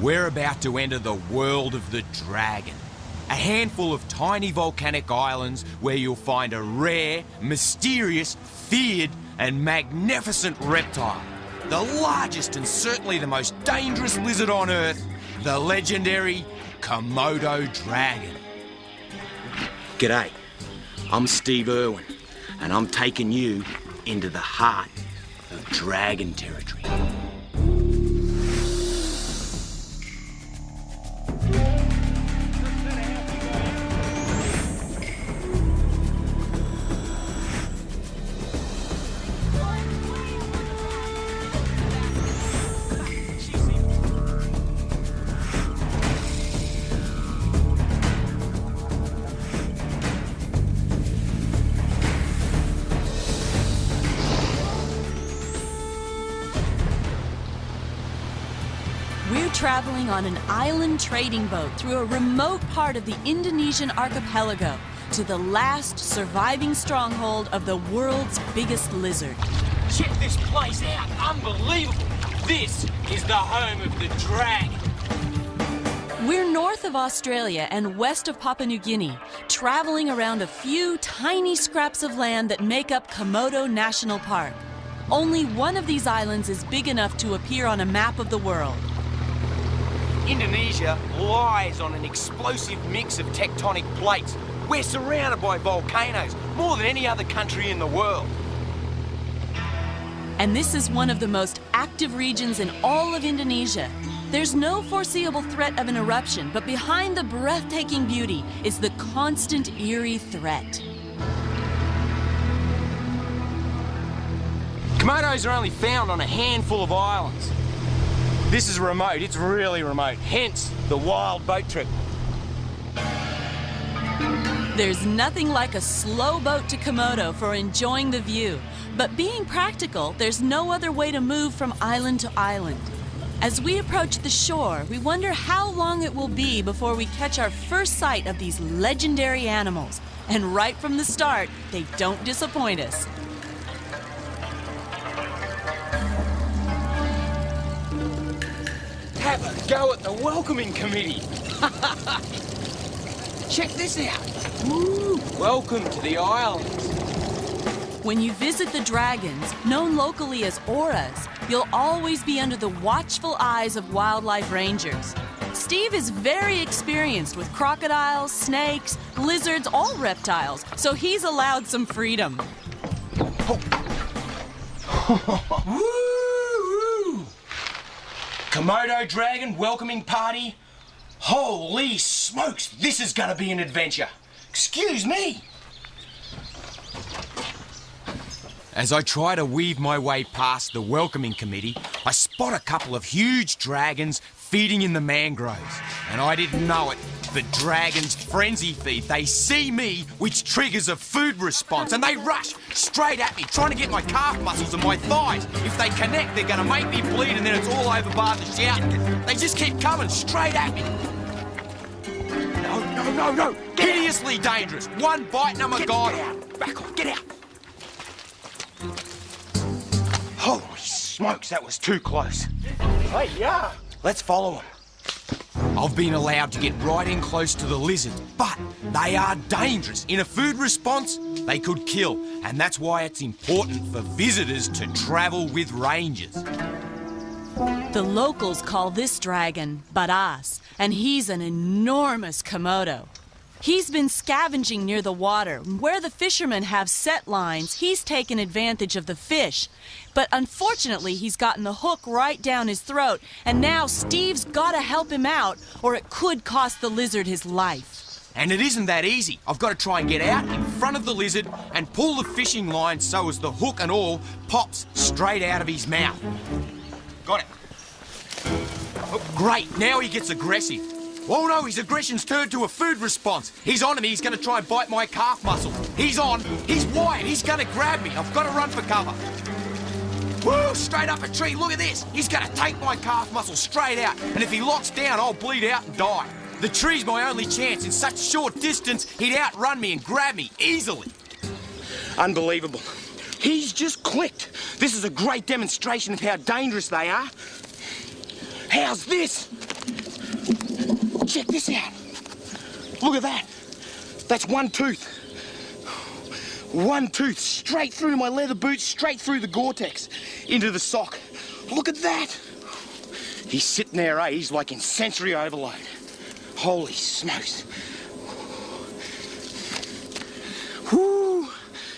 We're about to enter the world of the dragon. A handful of tiny volcanic islands where you'll find a rare, mysterious, feared and magnificent reptile. The largest and certainly the most dangerous lizard on Earth, the legendary Komodo Dragon. G'day, I'm Steve Irwin, and I'm taking you into the heart of dragon territory. We're traveling on an island trading boat through a remote part of the Indonesian archipelago to the last surviving stronghold of the world's biggest lizard. Check this place out, unbelievable! This is the home of the dragon. We're north of Australia and west of Papua New Guinea, traveling around a few tiny scraps of land that make up Komodo National Park. Only one of these islands is big enough to appear on a map of the world. Indonesia lies on an explosive mix of tectonic plates. We're surrounded by volcanoes, more than any other country in the world. And this is one of the most active regions in all of Indonesia. There's no foreseeable threat of an eruption, but behind the breathtaking beauty is the constant eerie threat. Komodos are only found on a handful of islands. This is remote, it's really remote, hence the wild boat trip. There's nothing like a slow boat to Komodo for enjoying the view. But being practical, there's no other way to move from island to island. As we approach the shore, we wonder how long it will be before we catch our first sight of these legendary animals. And right from the start, they don't disappoint us. Have a go at the welcoming committee. Check this out. Woo. Welcome to the islands. When you visit the dragons, known locally as auras, you'll always be under the watchful eyes of wildlife rangers. Steve is very experienced with crocodiles, snakes, lizards, all reptiles, so he's allowed some freedom. Woo! Komodo Dragon welcoming party. Holy smokes, this is gonna be an adventure. Excuse me. As I try to weave my way past the welcoming committee, I spot a couple of huge dragons feeding in the mangroves. And I didn't know it, the dragons frenzy feed. They see me, which triggers a food response, and they rush straight at me, trying to get my calf muscles and my thighs. If they connect, they're gonna make me bleed, and then it's all over bar the shouting. They just keep coming straight at me. No. Hideously dangerous. One bite and I'm a god. Back off, get out. Holy smokes, that was too close. Hey, yeah. Let's follow them. I've been allowed to get right in close to the lizards, but they are dangerous. In a food response, they could kill, and that's why it's important for visitors to travel with rangers. The locals call this dragon Baras, and he's an enormous Komodo. He's been scavenging near the water. Where the fishermen have set lines, he's taken advantage of the fish. But unfortunately, he's gotten the hook right down his throat, and now Steve's got to help him out, or it could cost the lizard his life. And it isn't that easy. I've got to try and get out in front of the lizard and pull the fishing line so as the hook and all pops straight out of his mouth. Got it. Oh, great, now he gets aggressive. Oh no, his aggression's turned to a food response. He's on me, he's going to try and bite my calf muscle. He's on, he's wired, he's going to grab me. I've got to run for cover. Woo, straight up a tree, look at this. He's going to take my calf muscle straight out. And if he locks down, I'll bleed out and die. The tree's my only chance. In such short distance, he'd outrun me and grab me easily. Unbelievable. He's just clicked. This is a great demonstration of how dangerous they are. How's this? Check this out. Look at that. That's one tooth. One tooth straight through my leather boots, straight through the Gore-Tex, into the sock. Look at that. He's sitting there, eh? He's like in sensory overload. Holy smokes. Whoo!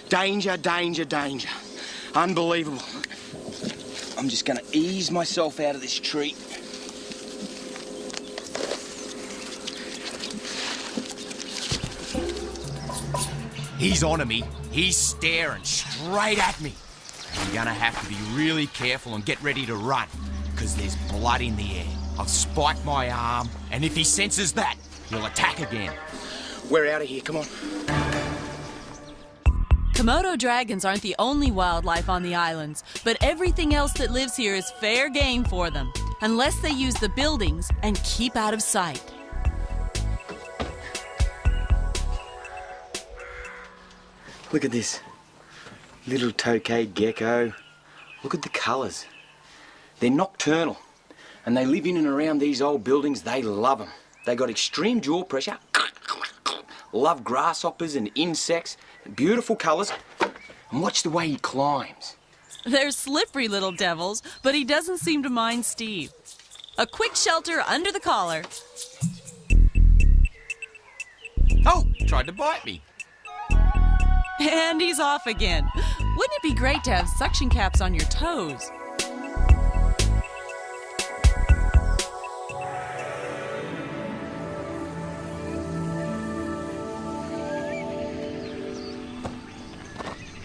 Danger, danger, danger. Unbelievable. I'm just going to ease myself out of this tree. He's onto me. He's staring straight at me. I'm gonna have to be really careful and get ready to run, because there's blood in the air. I've spiked my arm, and if he senses that, he'll attack again. We're out of here, come on. Komodo dragons aren't the only wildlife on the islands, but everything else that lives here is fair game for them, unless they use the buildings and keep out of sight. Look at this. Little tokay gecko. Look at the colours. They're nocturnal, and they live in and around these old buildings. They love them. They got extreme jaw pressure. Love grasshoppers and insects. Beautiful colours. And watch the way he climbs. They're slippery little devils, but he doesn't seem to mind Steve. A quick shelter under the collar. Oh, tried to bite me. And he's off again. Wouldn't it be great to have suction caps on your toes?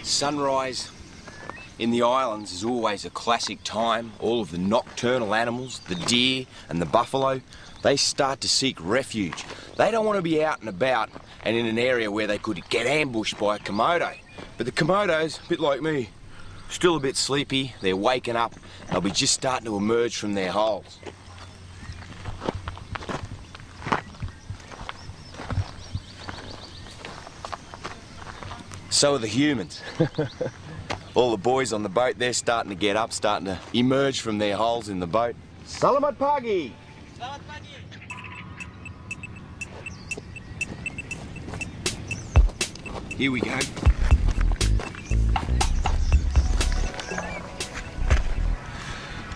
Sunrise in the islands is always a classic time. All of the nocturnal animals, the deer and the buffalo, they start to seek refuge. They don't want to be out and about and in an area where they could get ambushed by a Komodo. But the Komodos, a bit like me, still a bit sleepy, they're waking up, they'll be just starting to emerge from their holes. So are the humans. All the boys on the boat, they're starting to get up, starting to emerge from their holes in the boat. Selamat pagi! Selamat pagi! Here we go.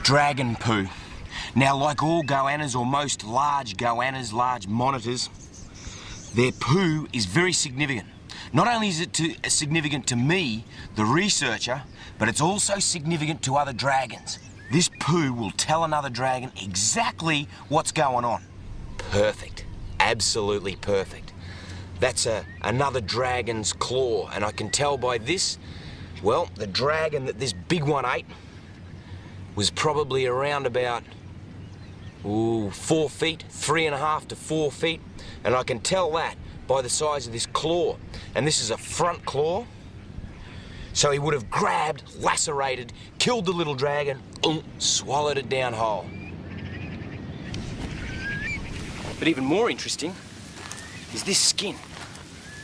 Dragon poo. Now, like all goannas, or most large goannas, large monitors, their poo is very significant. Not only is it significant to me, the researcher, but it's also significant to other dragons. This poo will tell another dragon exactly what's going on. Perfect. Absolutely perfect. That's another dragon's claw, and I can tell by this, well, the dragon that this big one ate was probably around about 4 feet, 3.5 to 4 feet, and I can tell that by the size of this claw. And this is a front claw, so he would have grabbed, lacerated, killed the little dragon, swallowed it down whole. But even more interesting is this skin.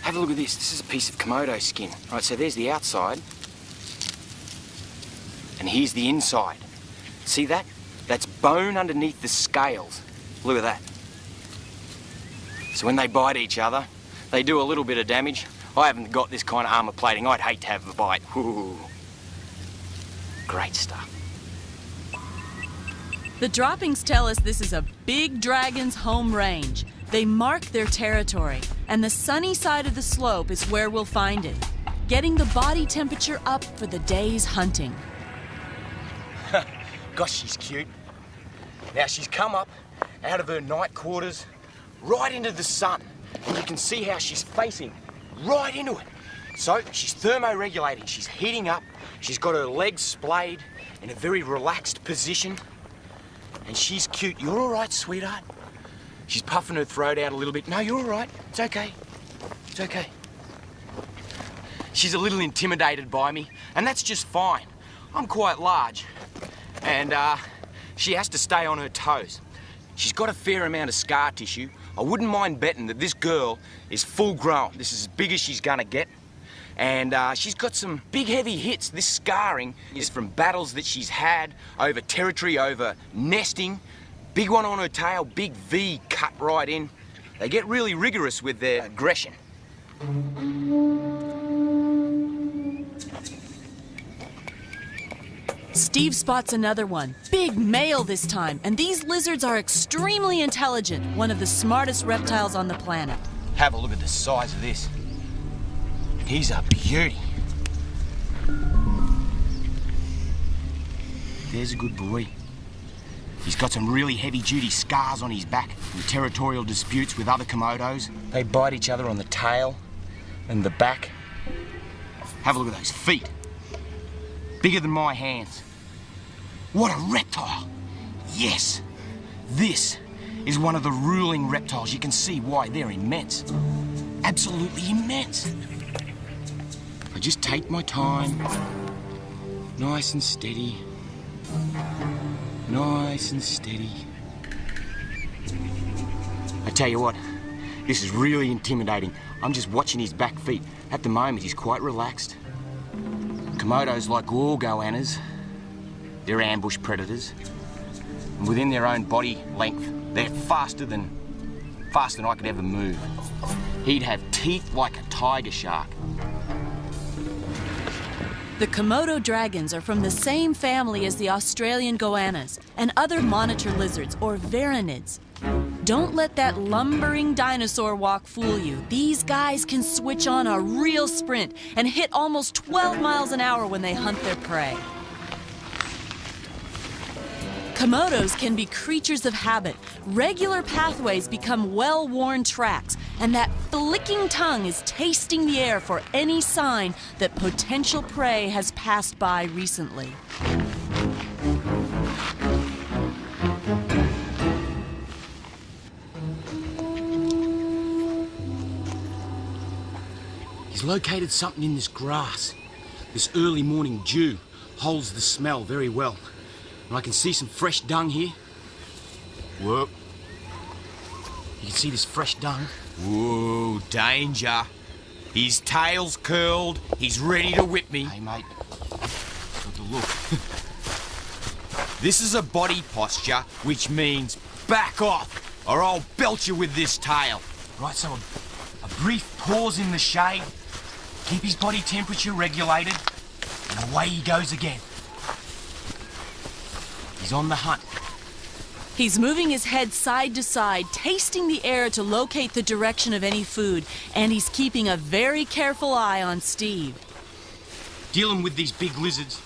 Have a look at this. This is a piece of Komodo skin. Right, so there's the outside, and here's the inside. See that? That's bone underneath the scales. Look at that. So when they bite each other, they do a little bit of damage. I haven't got this kind of armour plating. I'd hate to have a bite. Ooh. Great stuff. The droppings tell us this is a big dragon's home range. They mark their territory, and the sunny side of the slope is where we'll find it, getting the body temperature up for the day's hunting. Gosh, she's cute. Now, she's come up out of her night quarters right into the sun, and you can see how she's facing right into it. So she's thermoregulating, she's heating up, she's got her legs splayed in a very relaxed position, and she's cute. You're all right, sweetheart? She's puffing her throat out a little bit. No, you're all right. It's okay. It's okay. She's a little intimidated by me, and that's just fine. I'm quite large, and she has to stay on her toes. She's got a fair amount of scar tissue. I wouldn't mind betting that this girl is full grown. This is as big as she's gonna get. And she's got some big heavy hits. This scarring is from battles that she's had over territory, over nesting. Big one on her tail, big V cut right in. They get really rigorous with their aggression. Steve spots another one, big male this time, and these lizards are extremely intelligent, one of the smartest reptiles on the planet. Have a look at the size of this. He's a beauty. There's a good boy. He's got some really heavy-duty scars on his back from territorial disputes with other Komodos. They bite each other on the tail and the back. Have a look at those feet. Bigger than my hands. What a reptile! Yes, this is one of the ruling reptiles. You can see why they're immense. Absolutely immense. I just take my time, nice and steady. Nice and steady. I tell you what, this is really intimidating. I'm just watching his back feet. At the moment, he's quite relaxed. Komodos, like all goannas, they're ambush predators. And within their own body length, they're faster than I could ever move. He'd have teeth like a tiger shark. The Komodo dragons are from the same family as the Australian goannas and other monitor lizards, or varanids. Don't let that lumbering dinosaur walk fool you. These guys can switch on a real sprint and hit almost 12 miles an hour when they hunt their prey. Komodos can be creatures of habit. Regular pathways become well-worn tracks, and that flicking tongue is tasting the air for any sign that potential prey has passed by recently. He's located something in this grass. This early morning dew holds the smell very well. And I can see some fresh dung here. Whoa. You can see this fresh dung. Whoa, danger. His tail's curled. He's ready to whip me. Hey, mate. Got the look. This is a body posture, which means back off, or I'll belt you with this tail. Right, so a brief pause in the shade. Keep his body temperature regulated, and away he goes again. He's on the hunt. He's moving his head side to side, tasting the air to locate the direction of any food, and he's keeping a very careful eye on Steve. Dealing with these big lizards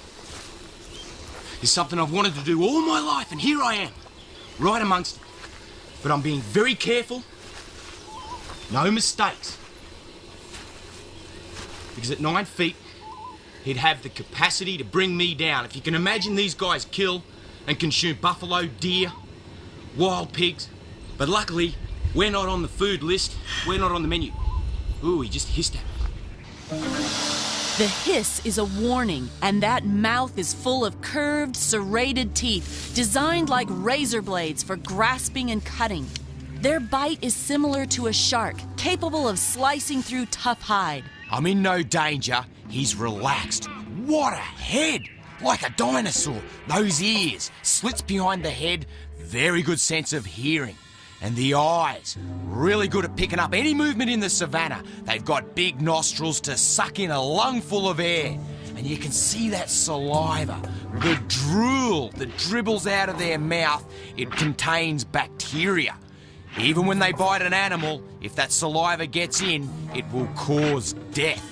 is something I've wanted to do all my life, and here I am, right amongst them. But I'm being very careful. No mistakes. Because at 9 feet, he'd have the capacity to bring me down. If you can imagine, these guys kill and consume buffalo, deer, wild pigs. But luckily, we're not on the food list. We're not on the menu. Ooh, he just hissed at me. The hiss is a warning, and that mouth is full of curved, serrated teeth, designed like razor blades for grasping and cutting. Their bite is similar to a shark, capable of slicing through tough hide. I'm in no danger. He's relaxed. What a head! Like a dinosaur. Those ears, slits behind the head, very good sense of hearing. And the eyes, really good at picking up any movement in the savannah. They've got big nostrils to suck in a lungful of air. And you can see that saliva, the drool that dribbles out of their mouth. It contains bacteria. Even when they bite an animal, if that saliva gets in, it will cause death.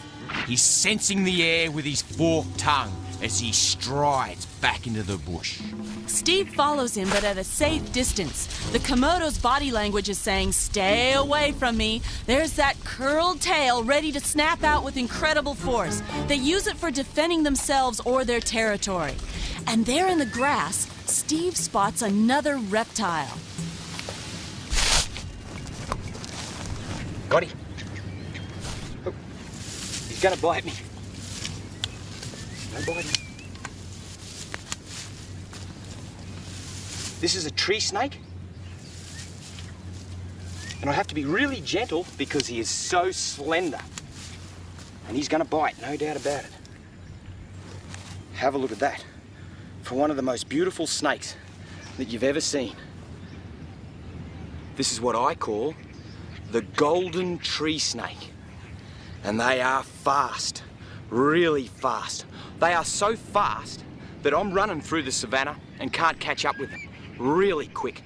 He's sensing the air with his forked tongue as he strides back into the bush. Steve follows him, but at a safe distance. The Komodo's body language is saying, "Stay away from me." There's that curled tail ready to snap out with incredible force. They use it for defending themselves or their territory. And there in the grass, Steve spots another reptile. Got him. Oh, he's gonna bite me. Don't bite him. This is a tree snake. And I have to be really gentle because he is so slender. And he's gonna bite, no doubt about it. Have a look at that. For one of the most beautiful snakes that you've ever seen. This is what I call the golden tree snake. And they are fast, really fast. They are so fast that I'm running through the savannah and can't catch up with them. Really quick.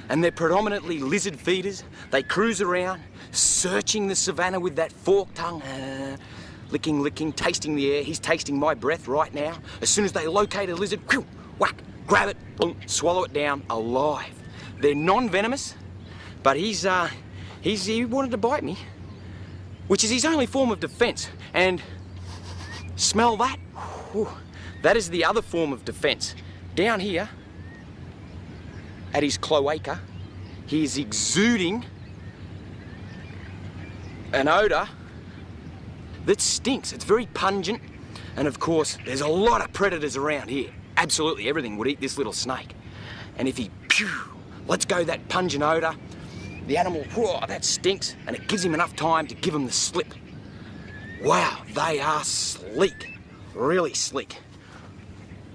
And they're predominantly lizard feeders. They cruise around, searching the savannah with that forked tongue. Licking, licking, tasting the air. He's tasting my breath right now. As soon as they locate a lizard, whew, whack, grab it, boom, swallow it down alive. They're non-venomous, but he wanted to bite me, which is his only form of defense. And smell that? Whew, that is the other form of defense. Down here, at his cloaca, he is exuding an odor that stinks. It's very pungent. And of course, there's a lot of predators around here. Absolutely everything would eat this little snake. And if he lets go that pungent odor, the animal, whoa, that stinks, and it gives him enough time to give him the slip. Wow, they are sleek. Really sleek.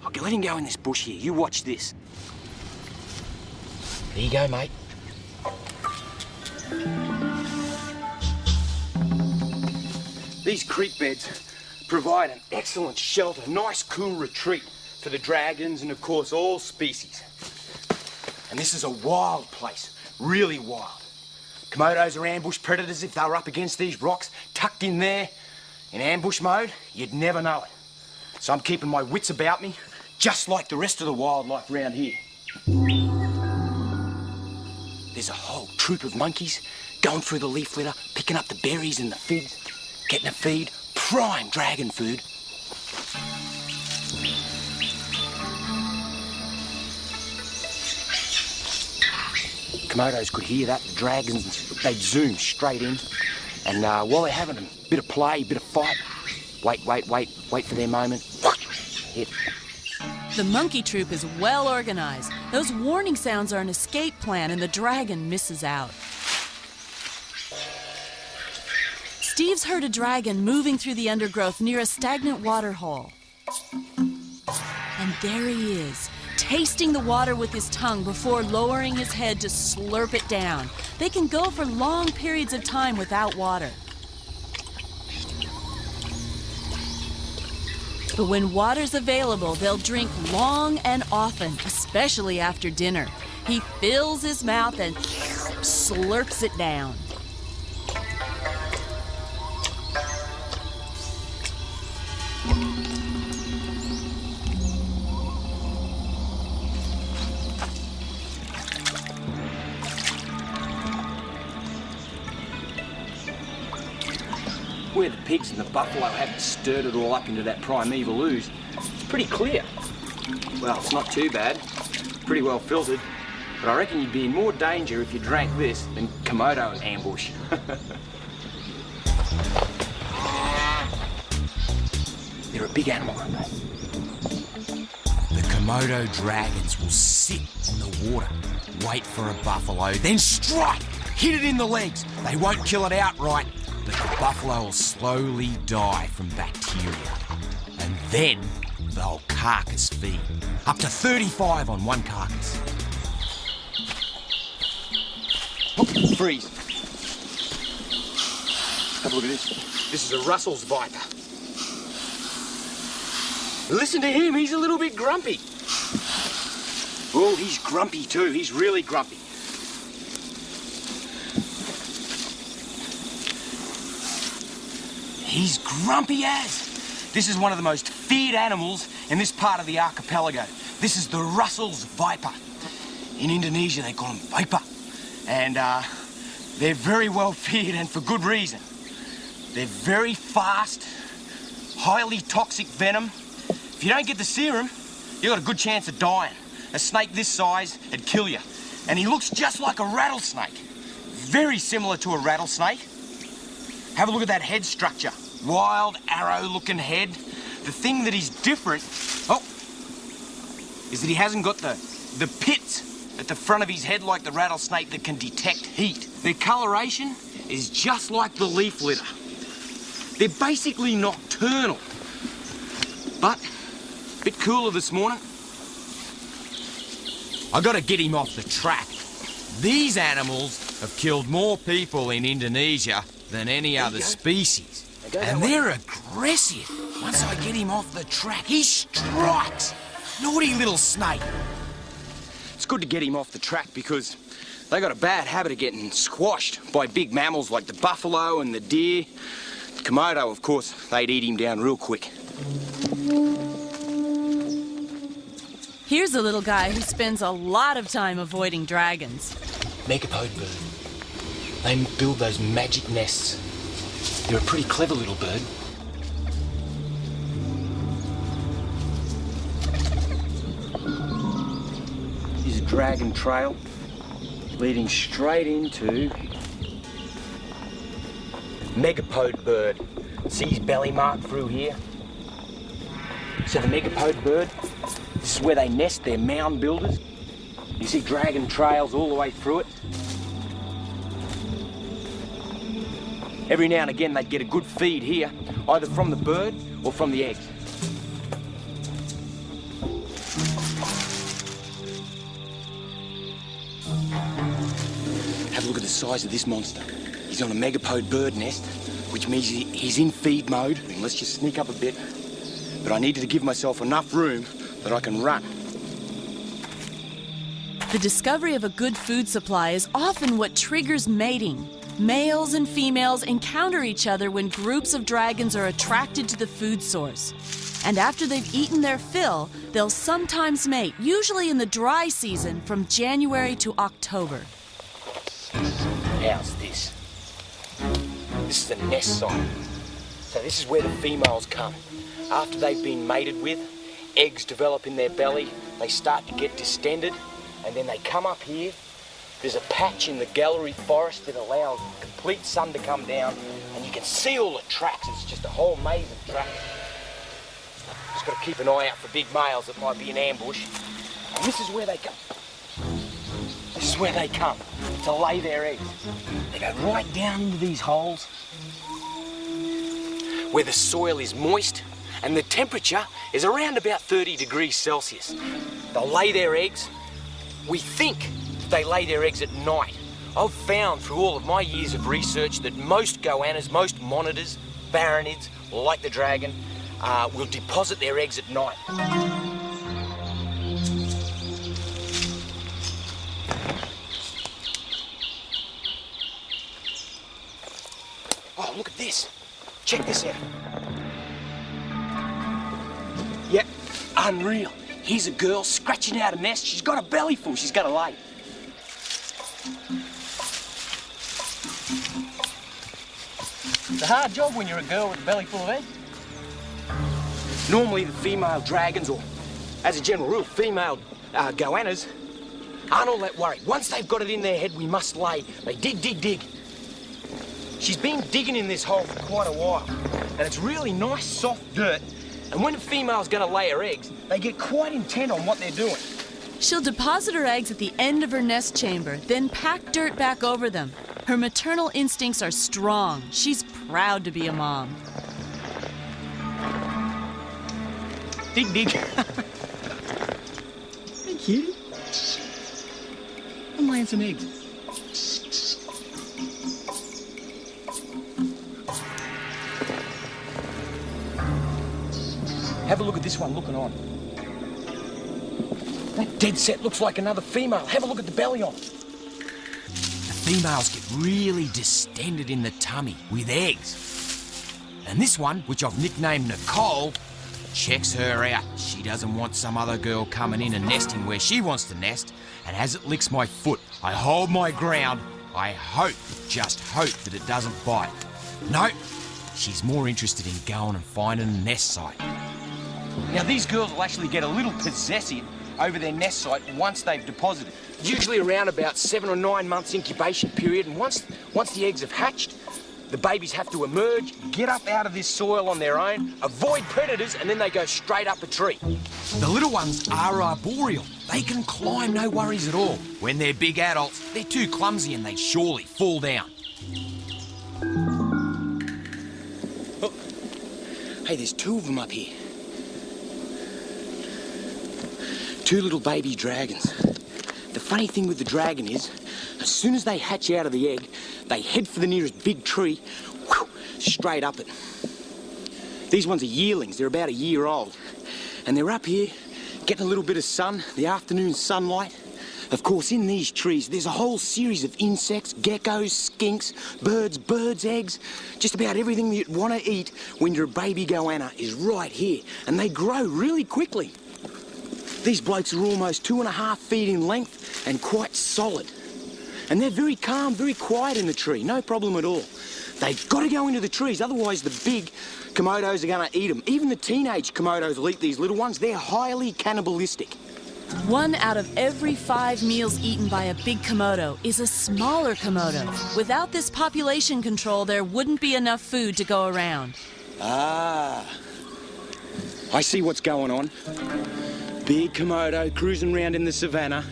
Okay, let him go in this bush here. You watch this. There you go, mate. These creek beds provide an excellent shelter, nice cool retreat for the dragons and of course all species. And this is a wild place, really wild. Komodos are ambush predators. If they were up against these rocks, tucked in there, in ambush mode, you'd never know it. So I'm keeping my wits about me, just like the rest of the wildlife around here. There's a whole troop of monkeys going through the leaf litter, picking up the berries and the figs, getting a feed, prime dragon food. Komodos could hear that, the dragons, they'd zoom straight in. And while they're having a bit of play, a bit of fight, wait for their moment, hit. The monkey troop is well organized. Those warning sounds are an escape plan and the dragon misses out. Steve's heard a dragon moving through the undergrowth near a stagnant water hole. And there he is, tasting the water with his tongue before lowering his head to slurp it down. They can go for long periods of time without water. But when water's available, they'll drink long and often, especially after dinner. He fills his mouth and slurps it down. Where the pigs and the buffalo haven't stirred it all up into that primeval ooze, it's pretty clear. Well, it's not too bad. Pretty well filtered. But I reckon you'd be in more danger if you drank this than Komodo ambush. They're a big animal, aren't they? The Komodo dragons will sit in the water, wait for a buffalo, then strike! Hit it in the legs. They won't kill it outright, but the buffalo will slowly die from bacteria. And then they'll carcass feed. Up to 35 on one carcass. Oh, freeze. Have a look at this. This is a Russell's viper. Listen to him, he's a little bit grumpy. Oh, he's grumpy too, he's really grumpy. He's grumpy as. This is one of the most feared animals in this part of the archipelago. This is the Russell's viper. In Indonesia, they call him viper. And they're very well feared and for good reason. They're very fast, highly toxic venom. If you don't get the serum, you've got a good chance of dying. A snake this size would kill you. And he looks just like a rattlesnake. Very similar to a rattlesnake. Have a look at that head structure. Wild, arrow-looking head. The thing that is different, is that he hasn't got the pits at the front of his head like the rattlesnake that can detect heat. Their coloration is just like the leaf litter. They're basically nocturnal, but a bit cooler this morning. I gotta get him off the track. These animals have killed more people in Indonesia than any other species. And they're aggressive. Once I get him off the track, he strikes. Naughty little snake. It's good to get him off the track because they got a bad habit of getting squashed by big mammals like the buffalo and the deer. The Komodo, of course, they'd eat him down real quick. Here's a little guy who spends a lot of time avoiding dragons. Megapode bird. They build those magic nests. They're a pretty clever little bird. Here's a dragon trail leading straight into megapode bird. See his belly mark through here? So the megapode bird, this is where they nest, they're mound builders. You see dragon trails all the way through it. Every now and again they'd get a good feed here, either from the bird or from the eggs. Have a look at the size of this monster. He's on a megapode bird nest, which means he's in feed mode. Let's just sneak up a bit. But I needed to give myself enough room that I can run. The discovery of a good food supply is often what triggers mating. Males and females encounter each other when groups of dragons are attracted to the food source. And after they've eaten their fill, they'll sometimes mate, usually in the dry season from January to October. How's this? This is a nest site. So this is where the females come. After they've been mated with, eggs develop in their belly, they start to get distended, and then they come up here. There's a patch in the gallery forest that allows complete sun to come down, and you can see all the tracks. It's just a whole maze of tracks. Just got to keep an eye out for big males that might be in ambush. And this is where they come. This is where they come to lay their eggs. They go right down into these holes where the soil is moist and the temperature is around about 30 degrees Celsius. They'll lay their eggs. We think they lay their eggs at night. I've found through all of my years of research that most goannas, most monitors, baronids, like the dragon, will deposit their eggs at night. Oh, look at this. Check this out. Yep, unreal. Here's a girl scratching out a nest. She's got a belly full. She's got to lay. It's a hard job when you're a girl with a belly full of eggs. Normally the female dragons, or as a general rule, female goannas, aren't all that worried. Once they've got it in their head, we must lay. They dig, dig, dig. She's been digging in this hole for quite a while, and it's really nice, soft dirt. And when a female's going to lay her eggs, they get quite intent on what they're doing. She'll deposit her eggs at the end of her nest chamber, then pack dirt back over them. Her maternal instincts are strong. She's proud to be a mom. Dig, dig. Hey, kitty. I'm laying some eggs. Have a look at this one looking on. That dead set looks like another female. Have a look at the belly on it. The females get really distended in the tummy with eggs. And this one, which I've nicknamed Nicole, checks her out. She doesn't want some other girl coming in and nesting where she wants to nest. And as it licks my foot, I hold my ground. I hope, just hope, that it doesn't bite. No, she's more interested in going and finding a nest site. Now, these girls will actually get a little possessive over their nest site once they've deposited. Usually around about 7 or 9 months incubation period, and once the eggs have hatched, the babies have to emerge, get up out of this soil on their own, avoid predators, and then they go straight up a tree. The little ones are arboreal. They can climb, no worries at all. When they're big adults, they're too clumsy and they surely fall down. Oh. Hey, there's 2 of them up here. 2 little baby dragons. The funny thing with the dragon is, as soon as they hatch out of the egg, they head for the nearest big tree, whew, straight up it. These ones are yearlings, they're about a year old. And they're up here, getting a little bit of sun, the afternoon sunlight. Of course, in these trees, there's a whole series of insects, geckos, skinks, birds' eggs. Just about everything that you'd want to eat when you're a baby goanna is right here. And they grow really quickly. These blokes are almost 2.5 feet in length and quite solid. And they're very calm, very quiet in the tree, no problem at all. They've got to go into the trees, otherwise the big Komodos are going to eat them. Even the teenage Komodos will eat these little ones. They're highly cannibalistic. 1 out of every 5 meals eaten by a big Komodo is a smaller Komodo. Without this population control, there wouldn't be enough food to go around. Ah, I see what's going on. Big Komodo cruising around in the savannah.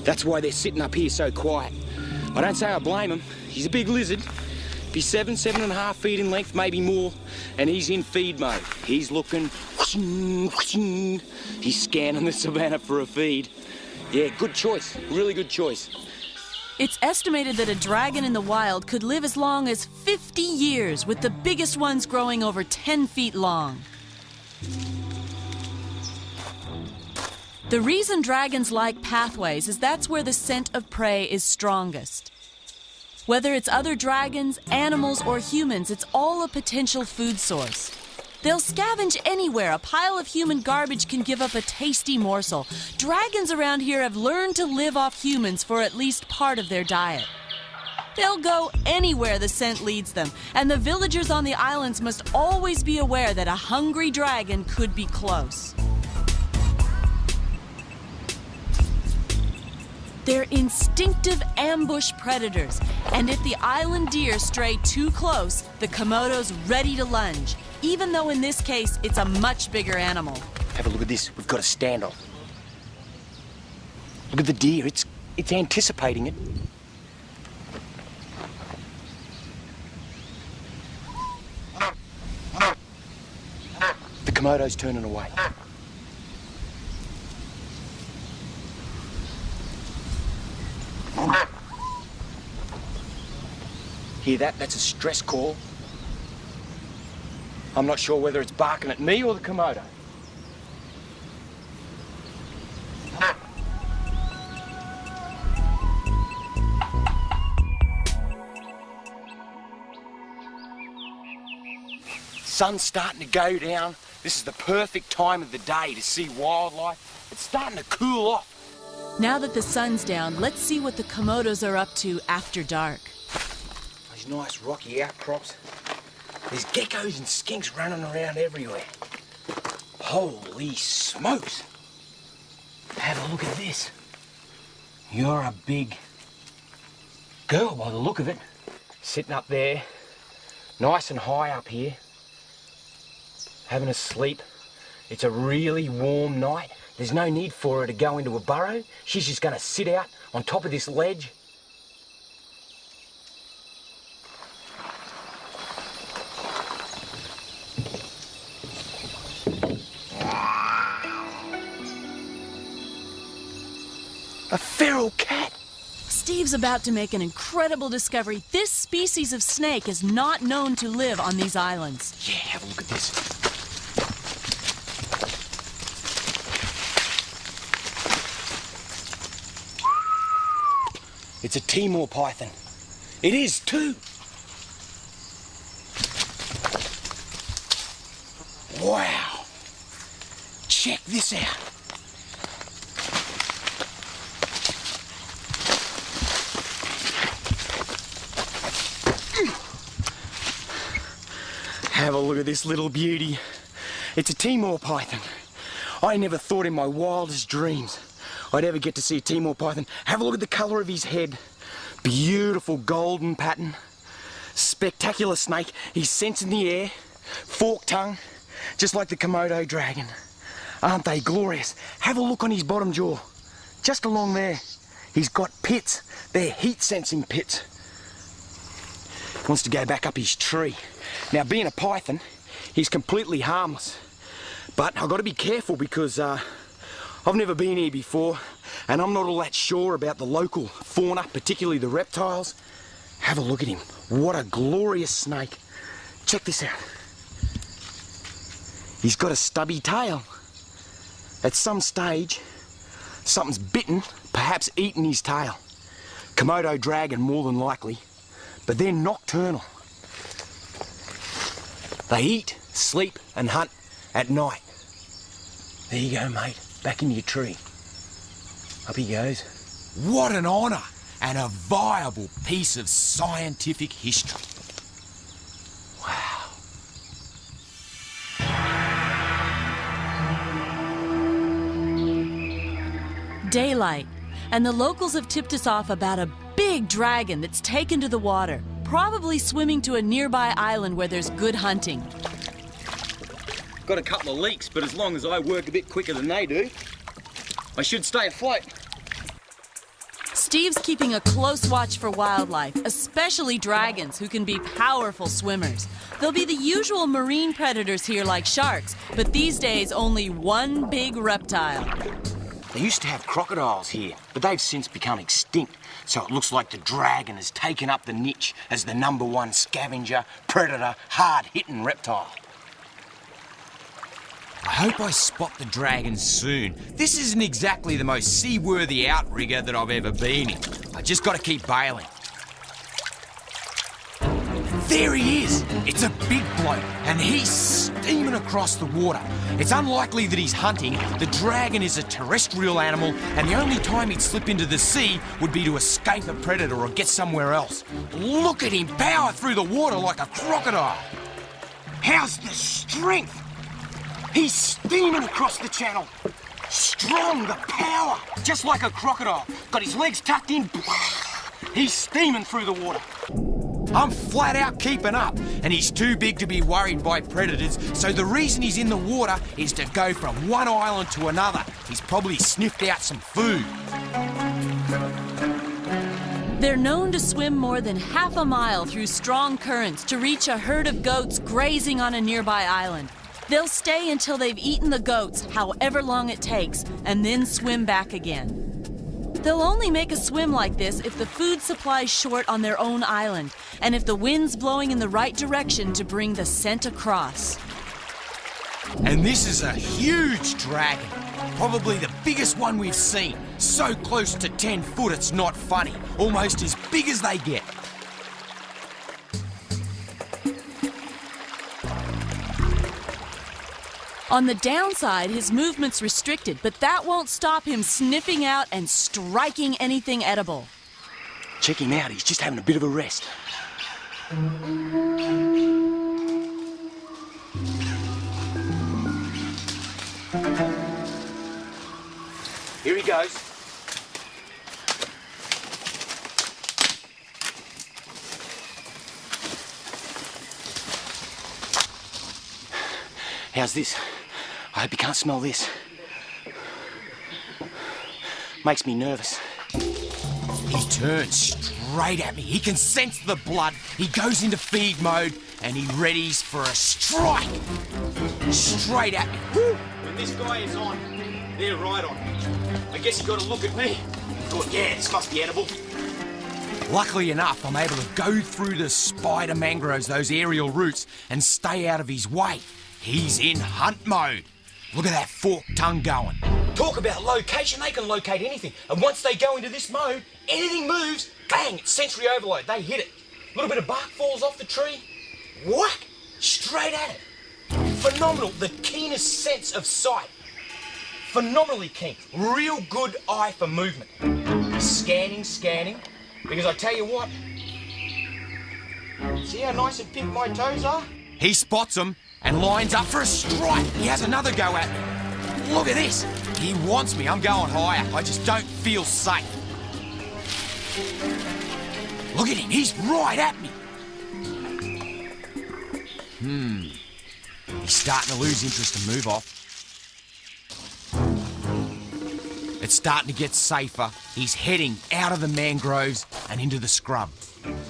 That's why they're sitting up here so quiet. I don't say I blame him. He's a big lizard. Be 7.5 feet in length, maybe more, and he's in feed mode. He's looking, he's scanning the savannah for a feed. Yeah, good choice, really good choice. It's estimated that a dragon in the wild could live as long as 50 years, with the biggest ones growing over 10 feet long. The reason dragons like pathways is that's where the scent of prey is strongest. Whether it's other dragons, animals, or humans, it's all a potential food source. They'll scavenge anywhere. A pile of human garbage can give up a tasty morsel. Dragons around here have learned to live off humans for at least part of their diet. They'll go anywhere the scent leads them, and the villagers on the islands must always be aware that a hungry dragon could be close. They're instinctive ambush predators, and if the island deer stray too close, the Komodo's ready to lunge, even though in this case, it's a much bigger animal. Have a look at this. We've got a standoff. Look at the deer. It's anticipating it. The Komodo's turning away. Hear that? That's a stress call. I'm not sure whether it's barking at me or the Komodo. Sun's starting to go down. This is the perfect time of the day to see wildlife. It's starting to cool off. Now that the sun's down, let's see what the Komodos are up to after dark. These nice rocky outcrops. There's geckos and skinks running around everywhere. Holy smokes! Have a look at this. You're a big girl by the look of it. Sitting up there, nice and high up here, having a sleep. It's a really warm night. There's no need for her to go into a burrow. She's just going to sit out on top of this ledge. A feral cat. Steve's about to make an incredible discovery. This species of snake is not known to live on these islands. Yeah, have a look at this. It's a Timor python. It is too. Wow. Check this out. Have a look at this little beauty. It's a Timor python. I never thought in my wildest dreams I'd ever get to see a Timor python. Have a look at the colour of his head. Beautiful golden pattern. Spectacular snake. He's scents in the air. Forked tongue. Just like the Komodo dragon. Aren't they glorious? Have a look on his bottom jaw. Just along there. He's got pits. They're heat sensing pits. He wants to go back up his tree. Now, being a python, he's completely harmless. But I've got to be careful because I I've never been here before, and I'm not all that sure about the local fauna, particularly the reptiles. Have a look at him. What a glorious snake. Check this out. He's got a stubby tail. At some stage, something's bitten, perhaps eaten his tail. Komodo dragon, more than likely, but they're nocturnal. They eat, sleep, and hunt at night. There you go, mate. Back in your tree. Up he goes. What an honour and a viable piece of scientific history. Wow. Daylight, and the locals have tipped us off about a big dragon that's taken to the water, probably swimming to a nearby island where there's good hunting. Got a couple of leaks, but as long as I work a bit quicker than they do, I should stay afloat. Steve's keeping a close watch for wildlife, especially dragons, who can be powerful swimmers. There'll be the usual marine predators here like sharks, but these days only one big reptile. They used to have crocodiles here, but they've since become extinct, so it looks like the dragon has taken up the niche as the #1 scavenger, predator, hard-hitting reptile. I hope I spot the dragon soon. This isn't exactly the most seaworthy outrigger that I've ever been in. I just got to keep bailing. There he is! It's a big bloke, and he's steaming across the water. It's unlikely that he's hunting. The dragon is a terrestrial animal, and the only time he'd slip into the sea would be to escape a predator or get somewhere else. Look at him power through the water like a crocodile. How's the strength? He's steaming across the channel. Strong, the power. Just like a crocodile. Got his legs tucked in. He's steaming through the water. I'm flat out keeping up, and he's too big to be worried by predators, so the reason he's in the water is to go from one island to another. He's probably sniffed out some food. They're known to swim more than half a mile through strong currents to reach a herd of goats grazing on a nearby island. They'll stay until they've eaten the goats, however long it takes, and then swim back again. They'll only make a swim like this if the food supply's short on their own island, and if the wind's blowing in the right direction to bring the scent across. And this is a huge dragon. Probably the biggest one we've seen. So close to 10 foot it's not funny. Almost as big as they get. On the downside, his movement's restricted, but that won't stop him sniffing out and striking anything edible. Check him out, he's just having a bit of a rest. Here he goes. How's this? I hope you can't smell this. Makes me nervous. He turns straight at me. He can sense the blood. He goes into feed mode and he readies for a strike. Straight at me. Woo! When this guy is on, they're right on. I guess you got to look at me. Thought, yeah, this must be edible. Luckily enough, I'm able to go through the spider mangroves, those aerial roots, and stay out of his way. He's in hunt mode. Look at that forked tongue going. Talk about location, they can locate anything. And once they go into this mode, anything moves, bang, it's sensory overload. They hit it. A little bit of bark falls off the tree, whack, straight at it. Phenomenal, the keenest sense of sight. Phenomenally keen, real good eye for movement. Scanning, because I tell you what, see how nice and pink my toes are? He spots them and lines up for a strike. He has another go at me. Look at this. He wants me. I'm going higher. I just don't feel safe. Look at him. He's right at me. He's starting to lose interest and move off. It's starting to get safer. He's heading out of the mangroves and into the scrub.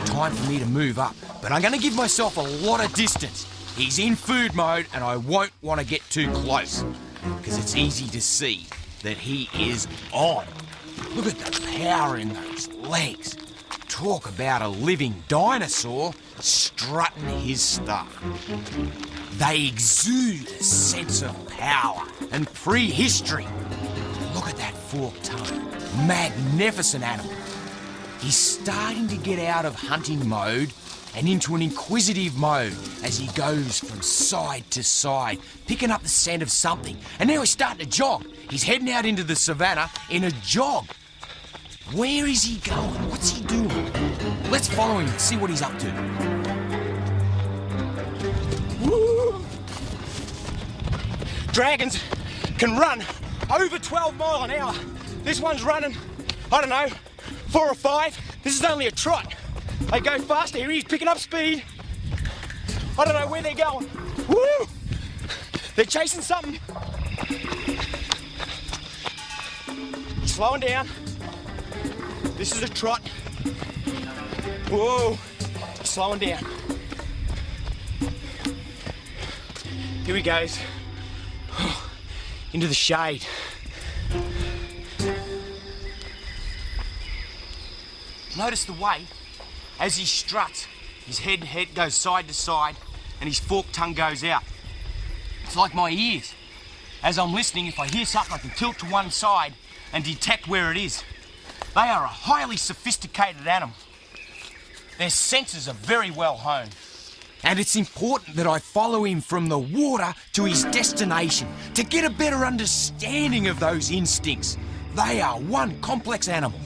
Time for me to move up, but I'm going to give myself a lot of distance. He's in food mode and I won't want to get too close because it's easy to see. that he is on. Look at the power in those legs. Talk about a living dinosaur strutting his stuff. They exude a sense of power and prehistory. Look at that forked tongue. Magnificent animal. He's starting to get out of hunting mode and into an inquisitive mode as he goes from side to side, picking up the scent of something. And now he's starting to jog. He's heading out into the savannah in a jog. Where is he going? What's he doing? Let's follow him and see what he's up to. Woo! Dragons can run over 12 mile an hour. This one's running, I don't know, 4 or 5. This is only a trot. They go faster. Here he's picking up speed. I don't know where they're going. Woo! They're chasing something. Slowing down. This is a trot. Whoa! Slowing down. Here he goes. Into the shade. Notice the way, as he struts, his head goes side to side and his forked tongue goes out. It's like my ears. As I'm listening, if I hear something, I can tilt to one side and detect where it is. They are a highly sophisticated animal. Their senses are very well honed. And it's important that I follow him from the water to his destination to get a better understanding of those instincts. They are one complex animal.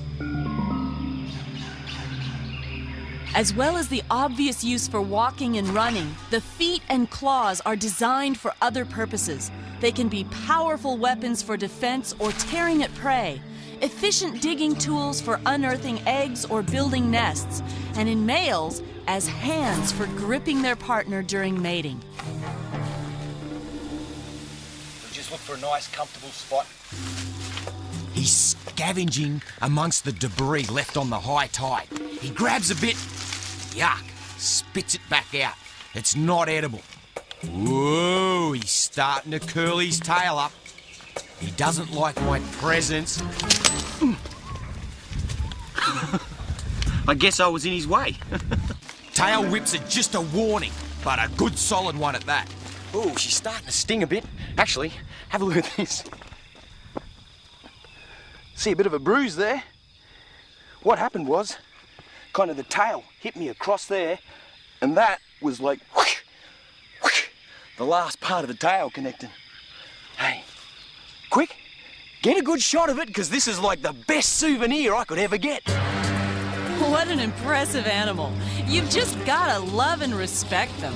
As well as the obvious use for walking and running, the feet and claws are designed for other purposes. They can be powerful weapons for defense or tearing at prey, efficient digging tools for unearthing eggs or building nests, and in males, as hands for gripping their partner during mating. We just look for a nice, comfortable spot. He's scavenging amongst the debris left on the high tide. He grabs a bit, yuck, spits it back out. It's not edible. Whoa, he's starting to curl his tail up. He doesn't like my presence. I guess I was in his way. Tail whips are just a warning, but a good solid one at that. Oh, she's starting to sting a bit. Actually, have a look at this. See a bit of a bruise there? What happened was, kind of the tail hit me across there, and that was like whoosh, whoosh, the last part of the tail connecting. Hey, quick, get a good shot of it, because this is like the best souvenir I could ever get. What an impressive animal. You've just gotta love and respect them.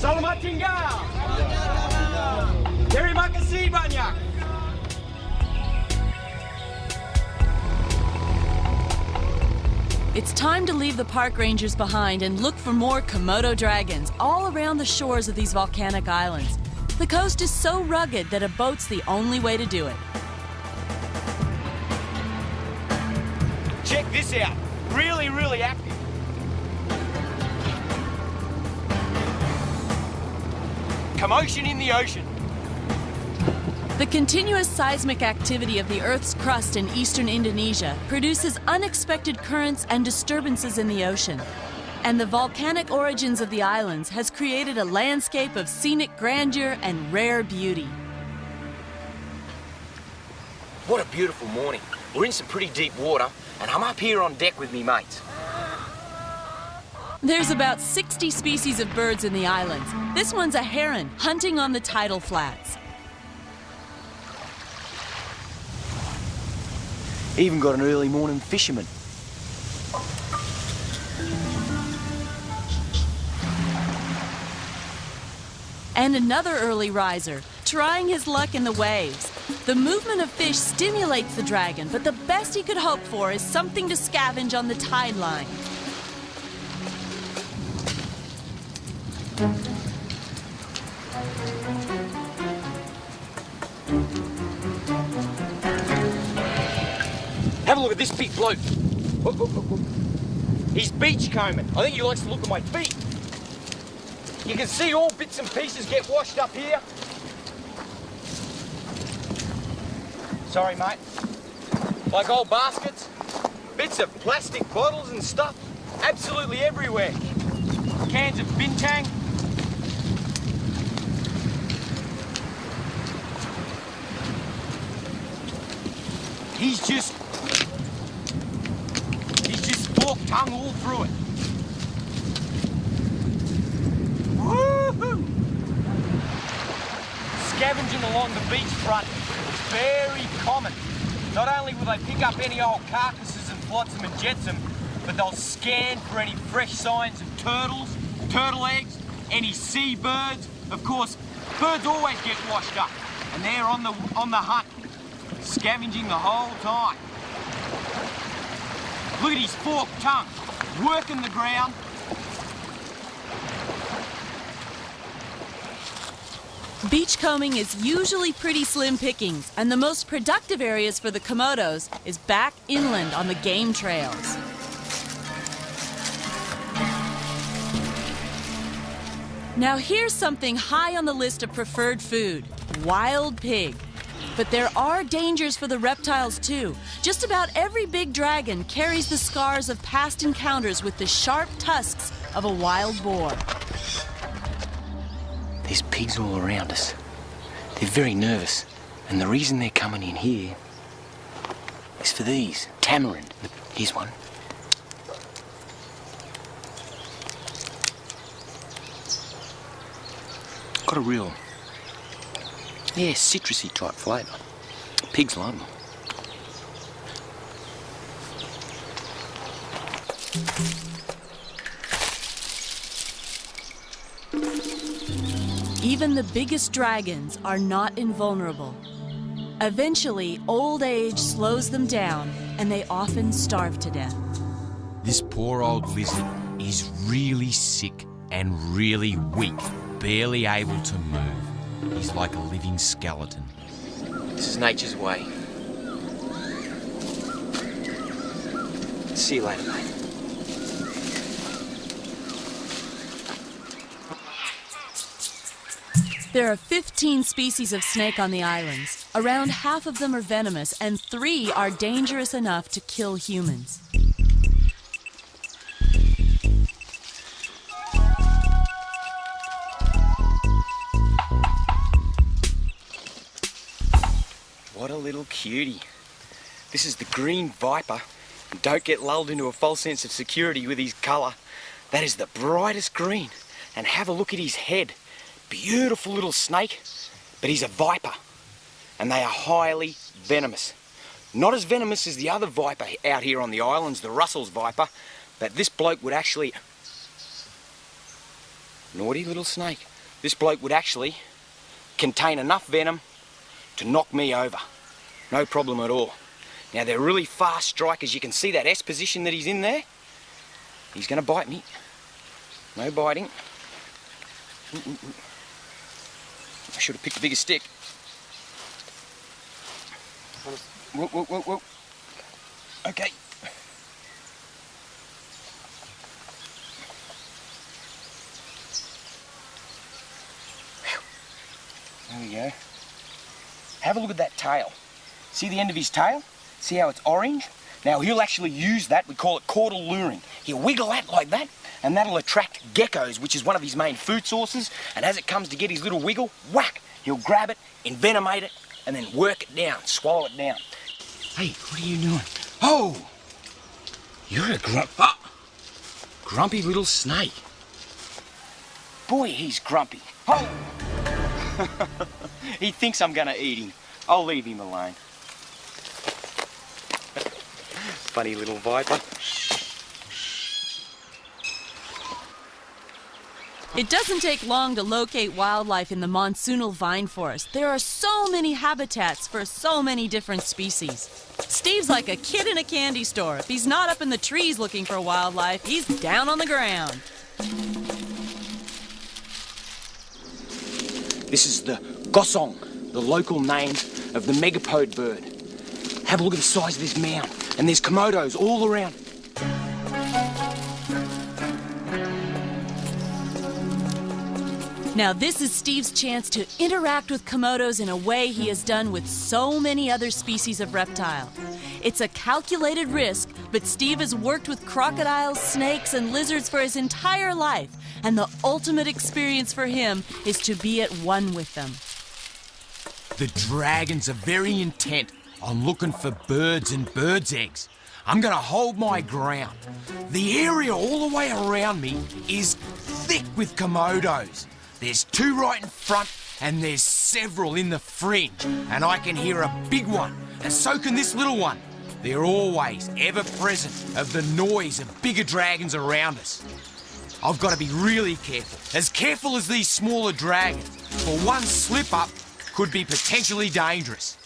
Selamat tinggal. Terima kasih banyak. It's time to leave the park rangers behind and look for more Komodo dragons all around the shores of these volcanic islands. The coast is so rugged that a boat's the only way to do it. Check this out. Really, really active. Commotion in the ocean. The continuous seismic activity of the Earth's crust in eastern Indonesia produces unexpected currents and disturbances in the ocean. And the volcanic origins of the islands has created a landscape of scenic grandeur and rare beauty. What a beautiful morning. We're in some pretty deep water, and I'm up here on deck with me mates. There's about 60 species of birds in the islands. This one's a heron hunting on the tidal flats. Even got an early morning fisherman. And another early riser, trying his luck in the waves. The movement of fish stimulates the dragon, but the best he could hope for is something to scavenge on the tide line. Have a look at this big bloke. He's beachcombing. I think he likes to look at my feet. You can see all bits and pieces get washed up here. Sorry, mate. Like old baskets, bits of plastic bottles and stuff, absolutely everywhere. Cans of bintang. He's just forked tongue all through it. Woohoo! Scavenging along the beachfront is very common. Not only will they pick up any old carcasses and flotsam and jetsam, but they'll scan for any fresh signs of turtles, turtle eggs, any seabirds. Of course, birds always get washed up, and they're on the hunt, scavenging the whole time. Look at his forked tongue, working the ground. Beachcombing is usually pretty slim pickings, and the most productive areas for the Komodos is back inland on the game trails. Now here's something high on the list of preferred food: wild pig. But there are dangers for the reptiles too. Just about every big dragon carries the scars of past encounters with the sharp tusks of a wild boar. There's pigs all around us. They're very nervous, and the reason they're coming in here is for these. Tamarind. Here's one. Got a real, citrusy type flavour. Pigs like them. Even the biggest dragons are not invulnerable. Eventually, old age slows them down, and they often starve to death. This poor old lizard is really sick and really weak, barely able to move. He's like a living skeleton. This is nature's way. See you later, mate. There are 15 species of snake on the islands. Around half of them are venomous, and 3 are dangerous enough to kill humans. What a little cutie. This is the green viper. Don't get lulled into a false sense of security with his colour. That is the brightest green. And have a look at his head. Beautiful little snake, but he's a viper. And they are highly venomous. Not as venomous as the other viper out here on the islands, the Russell's viper, but this bloke would actually... Naughty little snake. This bloke would actually contain enough venom to knock me over. No problem at all. Now they're really fast strikers. You can see that S position that he's in there. He's going to bite me. No biting. I should have picked a bigger stick. Whoa, whoa, whoa, whoa. Okay. There we go. Have a look at that tail. See the end of his tail? See how it's orange? Now he'll actually use that, we call it caudal luring. He'll wiggle that like that, and that'll attract geckos, which is one of his main food sources, and as it comes to get his little wiggle, whack, he'll grab it, envenomate it, and then work it down, swallow it down. Hey, what are you doing? Oh! You're a grumpy little snake. Boy, he's grumpy. Oh! He thinks I'm gonna eat him. I'll leave him alone. Funny little viper. It doesn't take long to locate wildlife in the monsoonal vine forest. There are so many habitats for so many different species. Steve's like a kid in a candy store. If he's not up in the trees looking for wildlife, he's down on the ground. This is the gosong, the local name of the megapode bird. Have a look at the size of this mound. And there's Komodos all around. Now this is Steve's chance to interact with Komodos in a way he has done with so many other species of reptile. It's a calculated risk, but Steve has worked with crocodiles, snakes, and lizards for his entire life, and the ultimate experience for him is to be at one with them. The dragons are very intent on looking for birds and birds' eggs. I'm gonna hold my ground. The area all the way around me is thick with Komodos. There's 2 right in front and there's several in the fringe, and I can hear a big one, and so can this little one. They're always ever present of the noise of bigger dragons around us. I've got to be really careful as these smaller dragons, for one slip up could be potentially dangerous.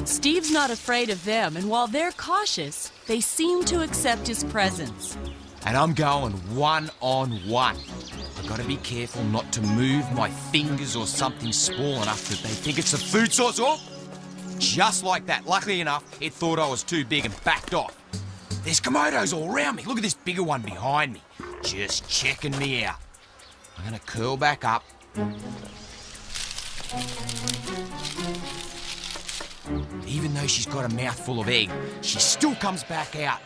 Steve's not afraid of them, and while they're cautious, they seem to accept his presence. And I'm going one-on-one. I've got to be careful not to move my fingers or something small enough that they think it's a food source. Oh, just like that. Luckily enough, it thought I was too big and backed off. There's Komodos all around me. Look at this bigger one behind me, just checking me out. I'm going to curl back up. Even though she's got a mouthful of egg, she still comes back out.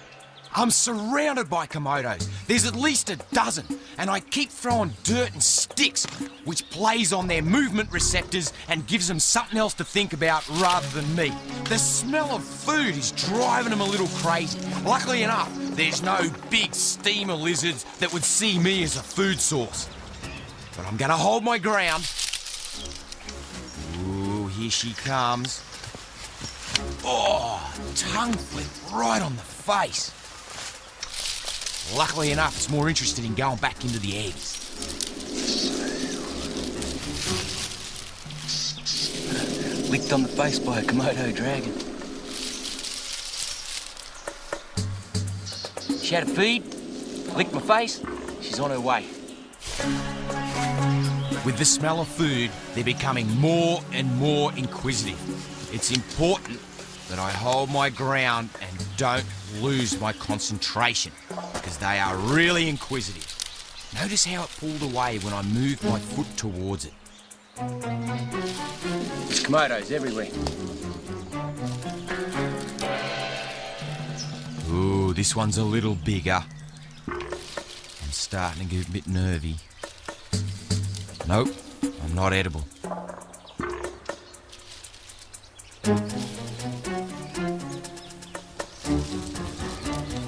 I'm surrounded by Komodos. There's at least a dozen, and I keep throwing dirt and sticks, which plays on their movement receptors and gives them something else to think about rather than me. The smell of food is driving them a little crazy. Luckily enough, there's no big steamer lizards that would see me as a food source. But I'm gonna hold my ground. Ooh, here she comes. Oh, tongue flip right on the face. Luckily enough, it's more interested in going back into the eggs. Licked on the face by a Komodo dragon. She had a feed, licked my face, she's on her way. With the smell of food, they're becoming more and more inquisitive. It's important that I hold my ground and don't lose my concentration, because they are really inquisitive. Notice how it pulled away when I moved my foot towards it. There's Komodos everywhere. Ooh, this one's a little bigger. I'm starting to get a bit nervy. Nope, I'm not edible.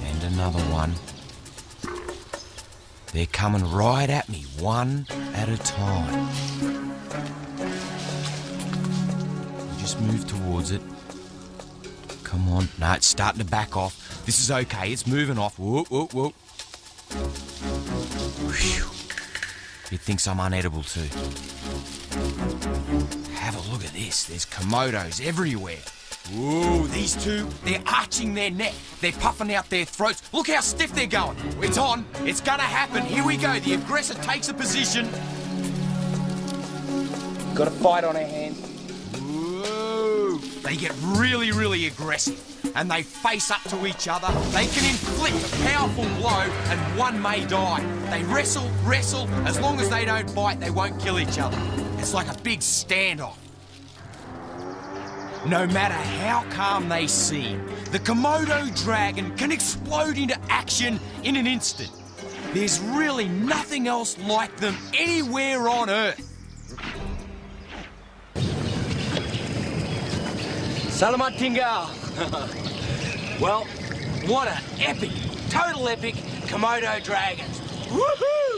And another one. They're coming right at me, one at a time. Just move towards it. Come on. No, it's starting to back off. This is okay, it's moving off. Whoop, whoop, whoop. Whew. It thinks I'm unedible too. Have a look at this. There's Komodos everywhere. Ooh, these two, they're arching their neck. They're puffing out their throats. Look how stiff they're going. It's on. It's gonna happen. Here we go. The aggressor takes a position. Got a fight on our hands. Ooh. They get really, really aggressive. And they face up to each other. They can inflict a powerful blow and one may die. They wrestle. As long as they don't bite, they won't kill each other. It's like a big standoff. No matter how calm they seem, the Komodo Dragon can explode into action in an instant. There's really nothing else like them anywhere on Earth. Salamat tinggal. Well, what an epic, total epic Komodo Dragons. Woohoo!